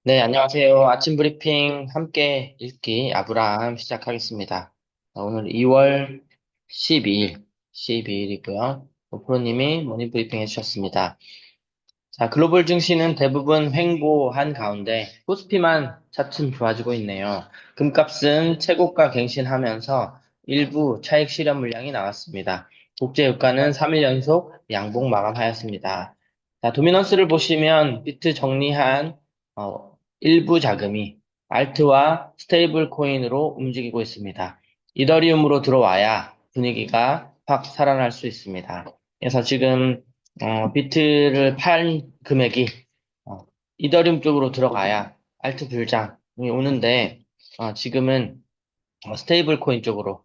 네, 안녕하세요. 아침 브리핑 함께 읽기 아브라함 시작하겠습니다. 오늘 2월 12일이고요. 오프로님이 모닝 브리핑 해주셨습니다. 자, 글로벌 증시는 대부분 횡보한 가운데 코스피만 차츰 좋아지고 있네요. 금값은 최고가 갱신하면서 일부 차익 실현 물량이 나왔습니다. 국제 유가는 3일 연속 양봉 마감하였습니다. 자, 도미넌스를 보시면 비트 정리한 일부 자금이 알트와 스테이블 코인으로 움직이고 있습니다. 이더리움으로 들어와야 분위기가 확 살아날 수 있습니다. 그래서 지금 비트를 팔 금액이 어, 이더리움 쪽으로 들어가야 알트 불장이 오는데 지금은 스테이블 코인 쪽으로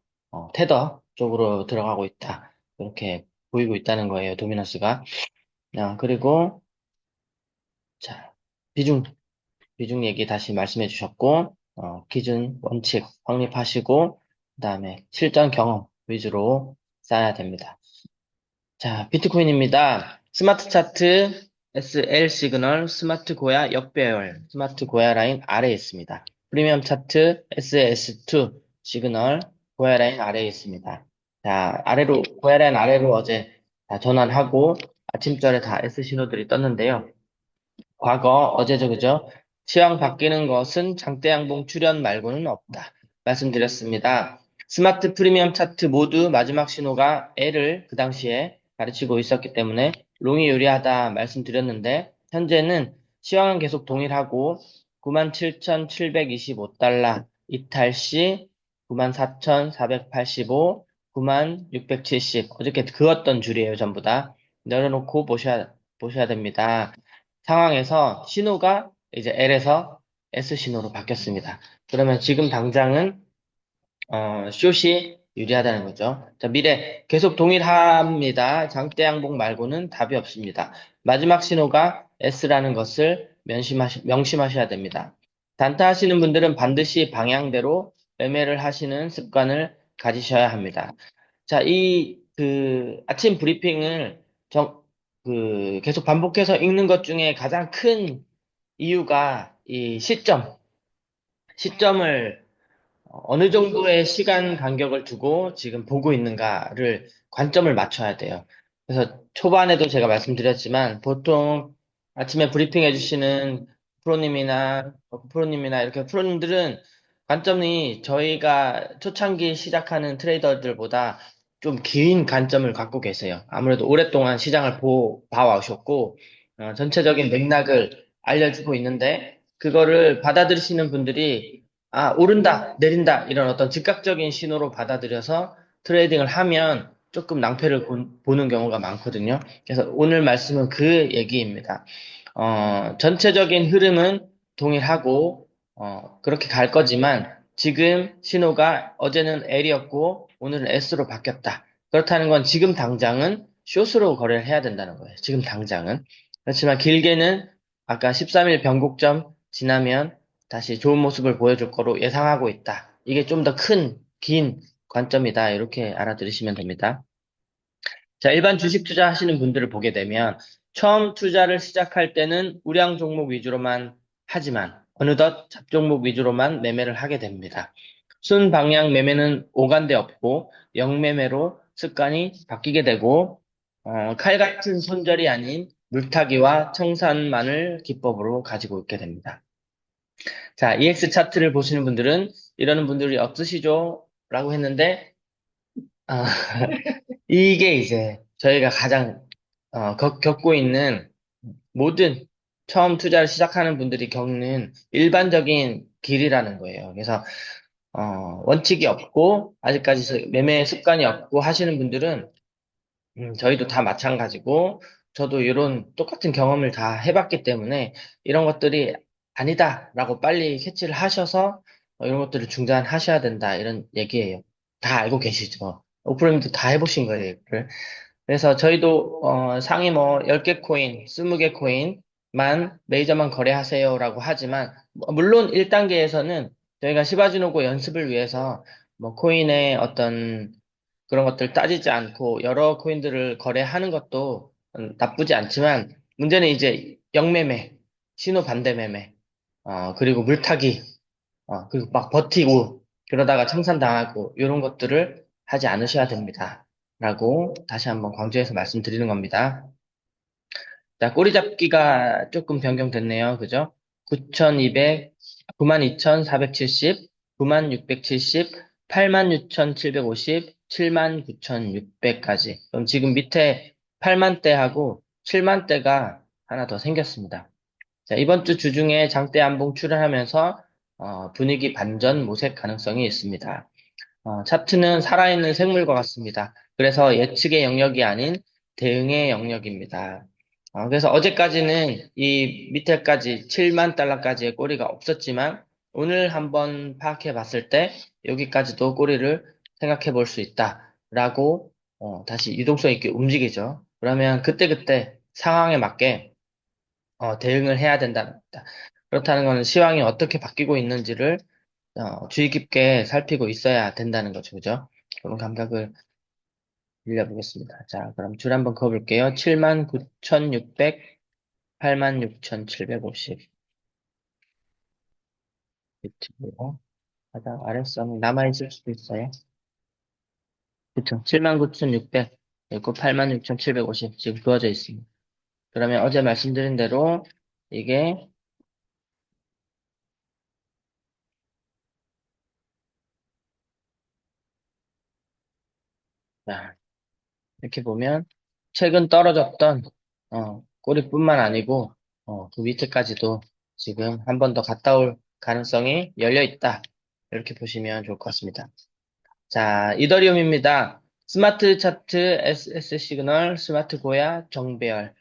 테더 쪽으로 들어가고 있다. 이렇게 보이고 있다는 거예요. 도미너스가. 그리고 자 비중 비중 얘기 다시 말씀해 주셨고 기준 원칙 확립하시고 그다음에 실전 경험 위주로 쌓아야 됩니다. 자, 비트코인입니다. 스마트 차트, SL 시그널, 스마트 고야 역배열, 스마트 고야 라인 아래에 있습니다. 프리미엄 차트, SS2 시그널, 고야 라인 아래에 있습니다. 자, 고야 라인 아래로 어제 다 전환하고 아침절에 다 S 신호들이 떴는데요. 과거, 어제죠, 그죠? 시황 바뀌는 것은 장대 양봉 출현 말고는 없다. 말씀드렸습니다. 스마트 프리미엄 차트 모두 마지막 신호가 L을 그 당시에 가르치고 있었기 때문에 롱이 유리하다 말씀드렸는데, 현재는 시황은 계속 동일하고 97,725달러 이탈 시 94,485, 9670 어저께 그었던 줄이에요, 전부 다. 내려놓고 보셔야 됩니다. 상황에서 신호가 이제 L에서 S 신호로 바뀌었습니다. 그러면 지금 당장은 숏이 유리하다는 거죠. 자, 미래 계속 동일합니다. 장대 양봉 말고는 답이 없습니다. 마지막 신호가 S라는 것을 명심하셔야 됩니다. 단타 하시는 분들은 반드시 방향대로 매매를 하시는 습관을 가지셔야 합니다. 자, 아침 브리핑을 계속 반복해서 읽는 것 중에 가장 큰 이유가 이 시점을 어느 정도의 시간 간격을 두고 지금 보고 있는가를 관점을 맞춰야 돼요. 그래서 초반에도 제가 말씀드렸지만 보통 아침에 브리핑 해주시는 프로님이나 이렇게 프로님들은 관점이 저희가 초창기 시작하는 트레이더들보다 좀 긴 관점을 갖고 계세요. 아무래도 오랫동안 시장을 봐와오셨고 전체적인 맥락을 알려주고 있는데 그거를 받아들이시는 분들이 오른다, 내린다, 이런 어떤 즉각적인 신호로 받아들여서 트레이딩을 하면 조금 낭패를 보는 경우가 많거든요. 그래서 오늘 말씀은 그 얘기입니다. 전체적인 흐름은 동일하고, 그렇게 갈 거지만, 지금 신호가 어제는 L이었고, 오늘은 S로 바뀌었다. 그렇다는 건 지금 당장은 숏으로 거래를 해야 된다는 거예요. 지금 당장은. 그렇지만 길게는 아까 13일 변곡점 지나면 다시 좋은 모습을 보여줄 거로 예상하고 있다. 이게 좀 더 긴 관점이다. 이렇게 알아들으시면 됩니다. 자, 일반 주식 투자하시는 분들을 보게 되면 처음 투자를 시작할 때는 우량 종목 위주로만 하지만 어느덧 잡종목 위주로만 매매를 하게 됩니다. 순방향 매매는 오간데 없고 영매매로 습관이 바뀌게 되고 칼 같은 손절이 아닌 물타기와 청산만을 기법으로 가지고 있게 됩니다. 자, EX 차트를 보시는 분들은 이러는 분들이 없으시죠? 라고 했는데, 아, 이게 이제 저희가 가장 겪고 있는 모든 처음 투자를 시작하는 분들이 겪는 일반적인 길이라는 거예요. 그래서 원칙이 없고 아직까지 매매 습관이 없고 하시는 분들은 저희도 다 마찬가지고, 저도 이런 똑같은 경험을 다 해봤기 때문에 이런 것들이 아니다라고 빨리 캐치를 하셔서 이런 것들을 중단하셔야 된다 이런 얘기예요. 다 알고 계시죠? 오프로님도 다 해보신 거예요. 이거를. 그래서 저희도 상위 뭐 10개 코인, 20개 코인만 메이저만 거래하세요라고 하지만 물론 1단계에서는 저희가 시바지노고 연습을 위해서 뭐 코인의 어떤 그런 것들 따지지 않고 여러 코인들을 거래하는 것도 나쁘지 않지만 문제는 이제 역매매, 신호 반대 매매 그리고 물타기, 그리고 막 버티고, 그러다가 청산당하고, 이런 것들을 하지 않으셔야 됩니다. 라고 다시 한번 강조해서 말씀드리는 겁니다. 자, 꼬리 잡기가 조금 변경됐네요. 그죠? 9,200, 92,470, 96,670, 86,750, 79,600까지. 그럼 지금 밑에 8만대하고 7만대가 하나 더 생겼습니다. 자, 이번 주 주중에 장대 안봉 출현하면서 분위기 반전 모색 가능성이 있습니다. 차트는 살아있는 생물과 같습니다. 그래서 예측의 영역이 아닌 대응의 영역입니다. 그래서 어제까지는 이 밑에까지 7만 달러까지의 꼬리가 없었지만 오늘 한번 파악해 봤을 때 여기까지도 꼬리를 생각해 볼 수 있다라고 다시 유동성 있게 움직이죠. 그러면 그때그때 상황에 맞게 대응을 해야 된다는 겁니다. 그렇다는 것은 시황이 어떻게 바뀌고 있는지를 주의 깊게 살피고 있어야 된다는 거죠. 그죠? 그런 감각을 빌려보겠습니다. 자, 그럼 줄 한번 그어볼게요. 79,600, 86,750. 비트고, 바닥 아래선이 남아있을 수도 있어요. 그쵸? 79,600, 그리고 86,750. 지금 그어져 있습니다. 그러면 어제 말씀드린 대로, 이게, 자, 이렇게 보면, 최근 떨어졌던, 꼬리뿐만 아니고, 그 밑에까지도 지금 한 번 더 갔다 올 가능성이 열려 있다. 이렇게 보시면 좋을 것 같습니다. 자, 이더리움입니다. 스마트 차트, SS 시그널, 스마트 고야, 정배열.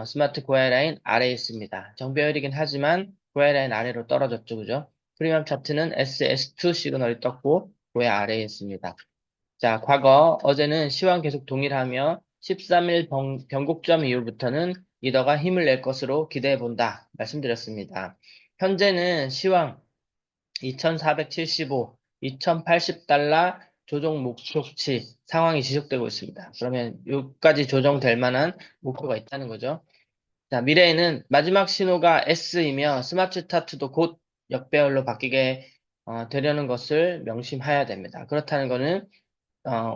스마트 고야 라인 아래에 있습니다. 정배열이긴 하지만 고야 라인 아래로 떨어졌죠, 그죠? 프리미엄 차트는 SS2 시그널이 떴고 고야 아래에 있습니다. 자, 과거 어제는 시황 계속 동일하며 13일 변곡점 이후부터는 이더가 힘을 낼 것으로 기대해 본다 말씀드렸습니다. 현재는 시황 2,475, 2,080달러 조정 목표치 상황이 지속되고 있습니다. 그러면 여기까지 조정될 만한 목표가 있다는 거죠. 자, 미래에는 마지막 신호가 S이며 스마트 차트도 곧 역배열로 바뀌게 되려는 것을 명심해야 됩니다. 그렇다는 것은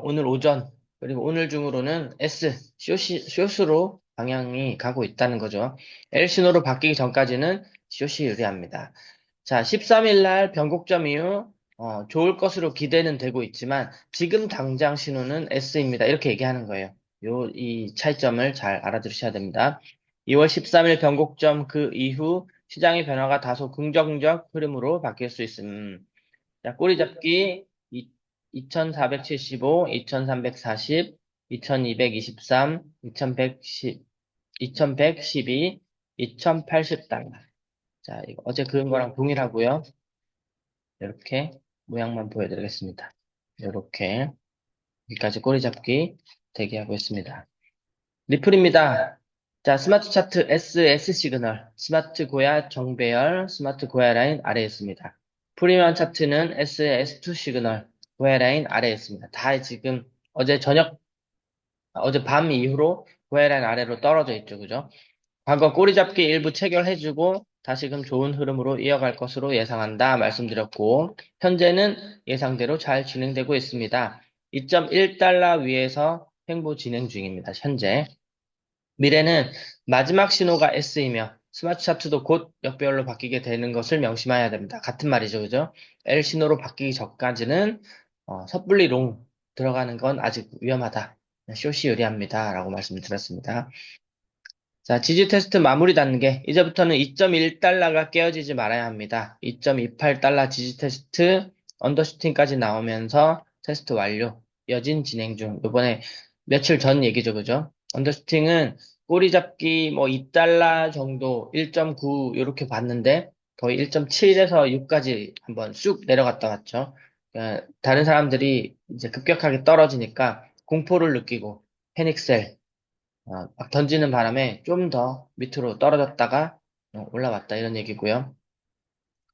오늘 오전, 그리고 오늘 중으로는 숏으로 방향이 가고 있다는 거죠. L 신호로 바뀌기 전까지는 숏이 유리합니다. 자, 13일 날 변곡점 이후, 좋을 것으로 기대는 되고 있지만, 지금 당장 신호는 S입니다. 이렇게 얘기하는 거예요. 이 차이점을 잘 알아두셔야 됩니다. 2월 13일 변곡점 그 이후 시장의 변화가 다소 긍정적 흐름으로 바뀔 수 있음. 자, 꼬리 잡기 2475, 2340, 2223, 2110, 2112, 2080달러. 자, 이거 어제 그은 거랑 동일하고요. 이렇게 모양만 보여드리겠습니다. 이렇게 여기까지 꼬리 잡기 대기하고 있습니다. 리플입니다. 자, 스마트 차트 SS 시그널, 스마트 고야 정배열, 스마트 고야 라인 아래에 있습니다. 프리미엄 차트는 SS2 시그널, 고야 라인 아래에 있습니다. 다 지금 어제 밤 이후로 고야 라인 아래로 떨어져 있죠, 그죠? 과거 꼬리 잡기 일부 체결해주고 다시금 좋은 흐름으로 이어갈 것으로 예상한다 말씀드렸고 현재는 예상대로 잘 진행되고 있습니다. 2.1달러 위에서 횡보 진행 중입니다. 현재. 미래는 마지막 신호가 S이며 스마트 차트도 곧 역배열로 바뀌게 되는 것을 명심해야 됩니다. 같은 말이죠, 그죠? L 신호로 바뀌기 전까지는 섣불리 롱 들어가는 건 아직 위험하다. 숏이 유리합니다. 라고 말씀드렸습니다. 자, 지지 테스트 마무리 단계. 이제부터는 2.1달러가 깨어지지 말아야 합니다. 2.28달러 지지 테스트 언더슈팅까지 나오면서 테스트 완료. 여진 진행 중. 이번에 며칠 전 얘기죠, 그죠? 언더슈팅은 꼬리 잡기 뭐 2달러 정도 1.9 이렇게 봤는데 거의 1.7에서 6까지 한번 쑥 내려갔다 왔죠. 다른 사람들이 이제 급격하게 떨어지니까 공포를 느끼고 패닉셀 막 던지는 바람에 좀 더 밑으로 떨어졌다가 올라왔다 이런 얘기고요.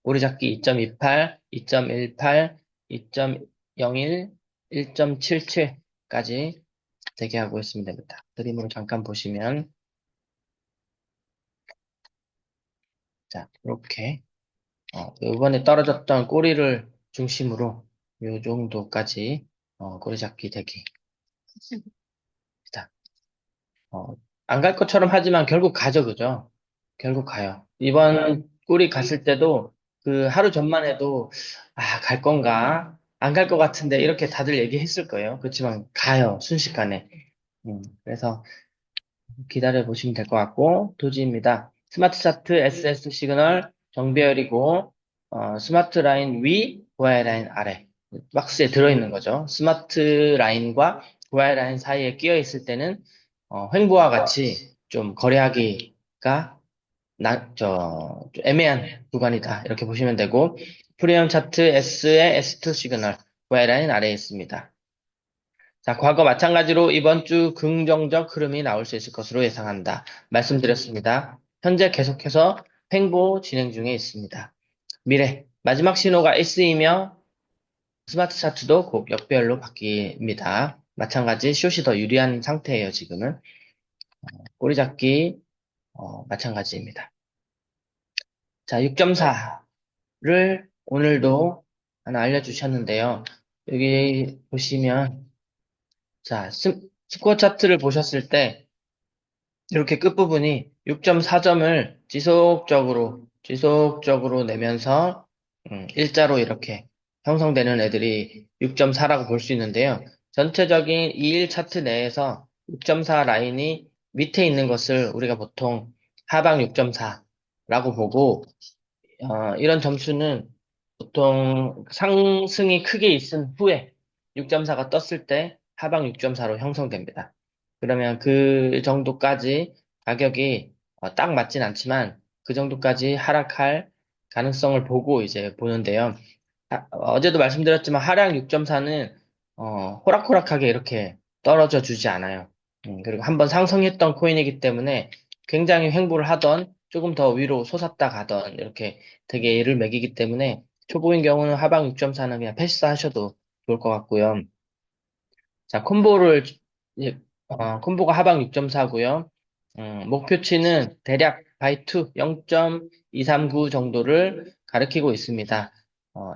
오리잡기 2.28, 2.18, 2.01, 1.77까지 대기하고 있으면 됩니다. 그림으로 잠깐 보시면 자 이렇게 이번에 떨어졌던 꼬리를 중심으로 요 정도까지 꼬리 잡기 되기. 어, 안 갈 것처럼 하지만 결국 가죠, 그죠? 결국 가요. 이번 꿀이 갔을 때도 그 하루 전만 해도, 아, 갈 건가? 안 갈 것 같은데, 이렇게 다들 얘기했을 거예요. 그렇지만 가요, 순식간에. 그래서 기다려 보시면 될 것 같고, 도지입니다. 스마트 차트 SS 시그널 정배열이고, 스마트 라인 위, 고와이 라인 아래. 박스에 들어있는 거죠. 스마트 라인과 고와이 라인 사이에 끼어 있을 때는, 횡보와 같이 좀 거래하기가 좀 애매한 구간이다. 이렇게 보시면 되고, 프리미엄 차트 S의 S2 시그널, 고와이 라인 아래에 있습니다. 자, 과거 마찬가지로 이번 주 긍정적 흐름이 나올 수 있을 것으로 예상한다. 말씀드렸습니다. 현재 계속해서 횡보 진행 중에 있습니다. 미래, 마지막 신호가 S이며 스마트 차트도 곧 역별로 바뀝니다. 마찬가지 숏이 더 유리한 상태예요, 지금은. 꼬리 잡기, 마찬가지입니다. 자, 6.4를 오늘도 하나 알려주셨는데요. 여기 보시면, 자, 스코어 차트를 보셨을 때, 이렇게 끝부분이 6.4점을 지속적으로 내면서, 일자로 이렇게 형성되는 애들이 6.4라고 볼 수 있는데요. 전체적인 2일 차트 내에서 6.4 라인이 밑에 있는 것을 우리가 보통 하방 6.4라고 보고, 이런 점수는 보통 상승이 크게 있은 후에 6.4가 떴을 때 하방 6.4로 형성됩니다. 그러면 그 정도까지 가격이 딱 맞진 않지만 그 정도까지 하락할 가능성을 보고 이제 보는데요. 어제도 말씀드렸지만 하락 6.4는 호락호락하게 이렇게 떨어져 주지 않아요. 그리고 한번 상승했던 코인이기 때문에 굉장히 횡보를 하던 조금 더 위로 솟았다 가던 이렇게 되게 예를 매기기 때문에 초보인 경우는 하방 6.4는 그냥 패스하셔도 좋을 것 같고요. 자, 콤보가 하방 6.4고요. 목표치는 대략 바이2 0.239 정도를 가리키고 있습니다.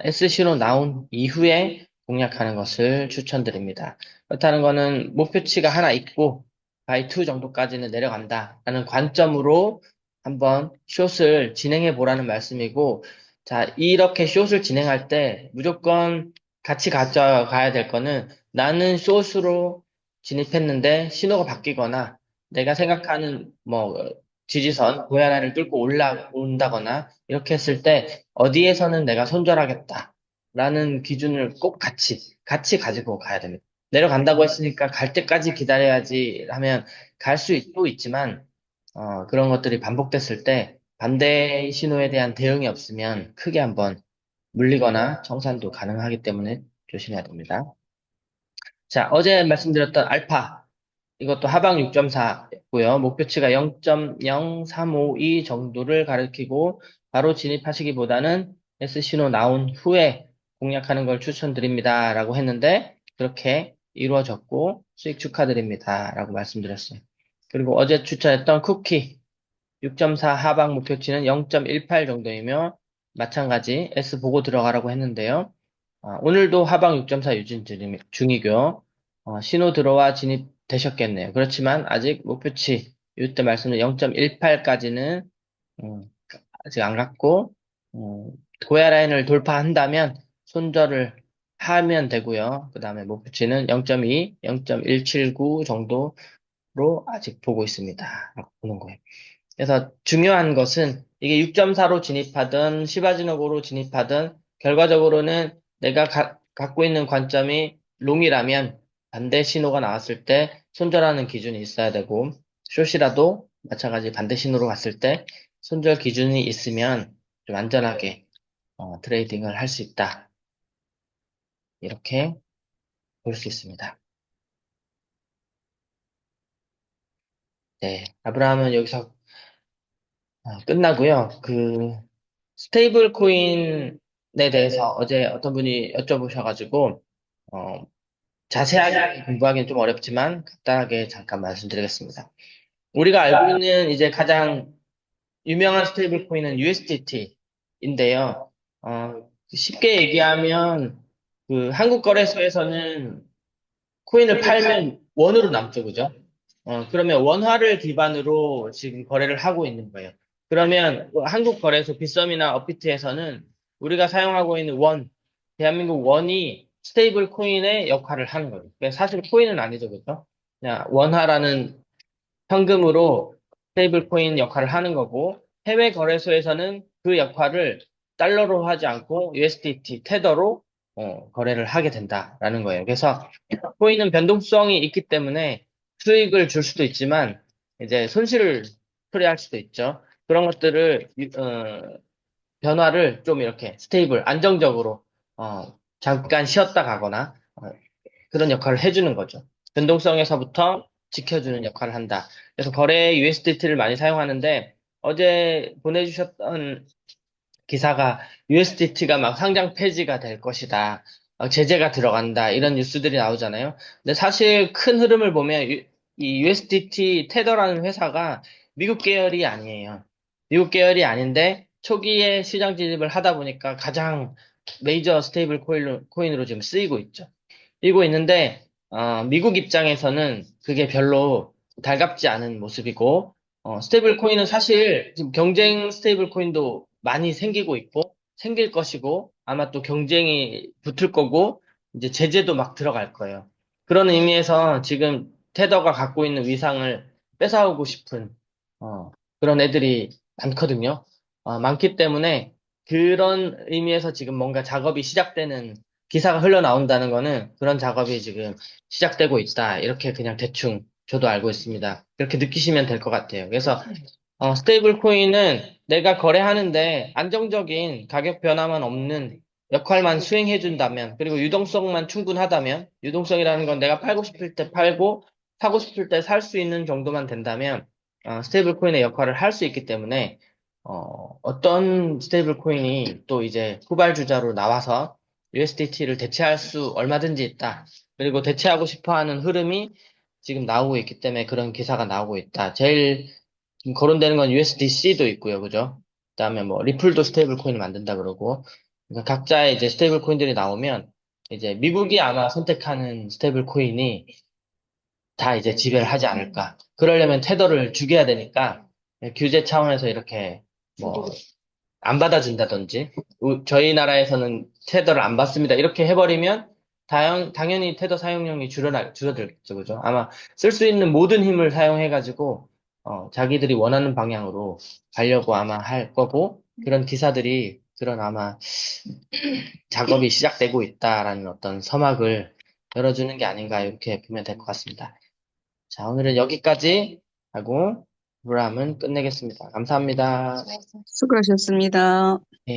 S신호 나온 이후에 공략하는 것을 추천드립니다. 그렇다는 거는 목표치가 하나 있고 바이2 정도까지는 내려간다라는 관점으로 한번 숏을 진행해 보라는 말씀이고, 자, 이렇게 숏을 진행할 때 무조건 같이 가져가야 될 거는 나는 숏으로 진입했는데 신호가 바뀌거나 내가 생각하는 뭐 지지선, 고야라를 뚫고 올라온다거나 이렇게 했을 때 어디에서는 내가 손절하겠다라는 기준을 꼭 같이 가지고 가야 됩니다. 내려간다고 했으니까 갈 때까지 기다려야지 하면 갈 또 있지만 그런 것들이 반복됐을 때 반대 신호에 대한 대응이 없으면 크게 한번 물리거나 청산도 가능하기 때문에 조심해야 됩니다. 자, 어제 말씀드렸던 알파. 이것도 하방 6.4였고요. 목표치가 0.0352 정도를 가리키고 바로 진입하시기보다는 S신호 나온 후에 공략하는 걸 추천드립니다. 라고 했는데 그렇게 이루어졌고 수익 축하드립니다. 라고 말씀드렸어요. 그리고 어제 추천했던 쿠키 6.4 하방 목표치는 0.18 정도이며 마찬가지 S 보고 들어가라고 했는데요. 오늘도 하방 6.4 유진 중이고요. 신호 들어와 진입되셨겠네요. 그렇지만 아직 목표치 이때 말씀드린 0.18까지는 아직 안 갔고 고야 라인을 돌파한다면 손절을 하면 되고요. 그 다음에 목표치는 0.2, 0.179 정도로 아직 보고 있습니다. 라고 보는 거예요. 그래서 중요한 것은 이게 6.4로 진입하든 시바지노고로 진입하든 결과적으로는 내가 갖고 있는 관점이 롱이라면 반대 신호가 나왔을 때 손절하는 기준이 있어야 되고 숏이라도 마찬가지 반대 신호로 갔을 때 손절 기준이 있으면 좀 안전하게 트레이딩을 할 수 있다. 이렇게 볼 수 있습니다. 네, 아브라함은 여기서 끝나고요. 스테이블 코인에 대해서 어제 어떤 분이 여쭤보셔가지고, 어, 자세하게 공부하기는 좀 어렵지만 간단하게 잠깐 말씀드리겠습니다. 우리가 알고 있는 이제 가장 유명한 스테이블 코인은 USDT인데요. 쉽게 얘기하면 그 한국 거래소에서는 코인을 팔면 원으로 남죠, 그죠? 그러면 원화를 기반으로 지금 거래를 하고 있는 거예요. 그러면 한국 거래소 빗썸이나 업비트에서는 우리가 사용하고 있는 대한민국 원이 스테이블 코인의 역할을 하는 거죠. 그러니까 사실 코인은 아니죠, 그죠? 그냥 원화라는 현금으로 스테이블 코인 역할을 하는 거고, 해외 거래소에서는 그 역할을 달러로 하지 않고 USDT, 테더로 거래를 하게 된다라는 거예요. 그래서 코인은 변동성이 있기 때문에 수익을 줄 수도 있지만 이제 손실을 초래할 수도 있죠. 그런 것들을 변화를 좀 이렇게 스테이블, 안정적으로 잠깐 쉬었다 가거나 그런 역할을 해주는 거죠. 변동성에서부터 지켜주는 역할을 한다. 그래서 거래에 USDT를 많이 사용하는데 어제 보내주셨던 기사가 USDT가 막 상장 폐지가 될 것이다. 제재가 들어간다. 이런 뉴스들이 나오잖아요. 근데 사실 큰 흐름을 보면 이 USDT 테더라는 회사가 미국 계열이 아니에요. 미국 계열이 아닌데 초기에 시장 진입을 하다 보니까 가장 메이저 스테이블 코인으로 지금 쓰이고 있죠. 쓰이고 있는데 미국 입장에서는 그게 별로 달갑지 않은 모습이고 스테이블 코인은 사실 지금 경쟁 스테이블 코인도 많이 생기고 있고 생길 것이고 아마 또 경쟁이 붙을 거고 이제 제재도 막 들어갈 거예요. 그런 의미에서 지금 테더가 갖고 있는 위상을 뺏어오고 싶은 그런 애들이 많거든요. 많기 때문에 그런 의미에서 지금 뭔가 작업이 시작되는 기사가 흘러나온다는 거는 그런 작업이 지금 시작되고 있다. 이렇게 그냥 대충 저도 알고 있습니다. 이렇게 느끼시면 될 것 같아요. 그래서 스테이블 코인은 내가 거래하는데 안정적인 가격 변화만 없는 역할만 수행해 준다면, 그리고 유동성만 충분하다면, 유동성이라는 건 내가 팔고 싶을 때 팔고, 사고 싶을 때 살 수 있는 정도만 된다면, 스테이블 코인의 역할을 할 수 있기 때문에, 어떤 스테이블 코인이 또 이제 후발주자로 나와서 USDT를 대체할 수 얼마든지 있다. 그리고 대체하고 싶어 하는 흐름이 지금 나오고 있기 때문에 그런 기사가 나오고 있다. 제일 지금 거론되는 건 USDC도 있고요, 그죠? 그다음에 뭐 리플도 스테이블 코인을 만든다 그러고, 그러니까 각자의 이제 스테이블 코인들이 나오면 이제 미국이 아마 선택하는 스테이블 코인이 다 이제 지배를 하지 않을까. 그러려면 테더를 죽여야 되니까 규제 차원에서 이렇게 뭐 안 받아준다든지, 저희 나라에서는 테더를 안 받습니다. 이렇게 해버리면 당연히 테더 사용량이 줄어들겠죠, 그죠? 아마 쓸 수 있는 모든 힘을 사용해가지고 자기들이 원하는 방향으로 가려고 아마 할 거고, 그런 기사들이 그런 아마 작업이 시작되고 있다라는 어떤 서막을 열어주는 게 아닌가 이렇게 보면 될 것 같습니다. 자, 오늘은 여기까지 하고 브람은 끝내겠습니다. 감사합니다. 수고하셨습니다. 네.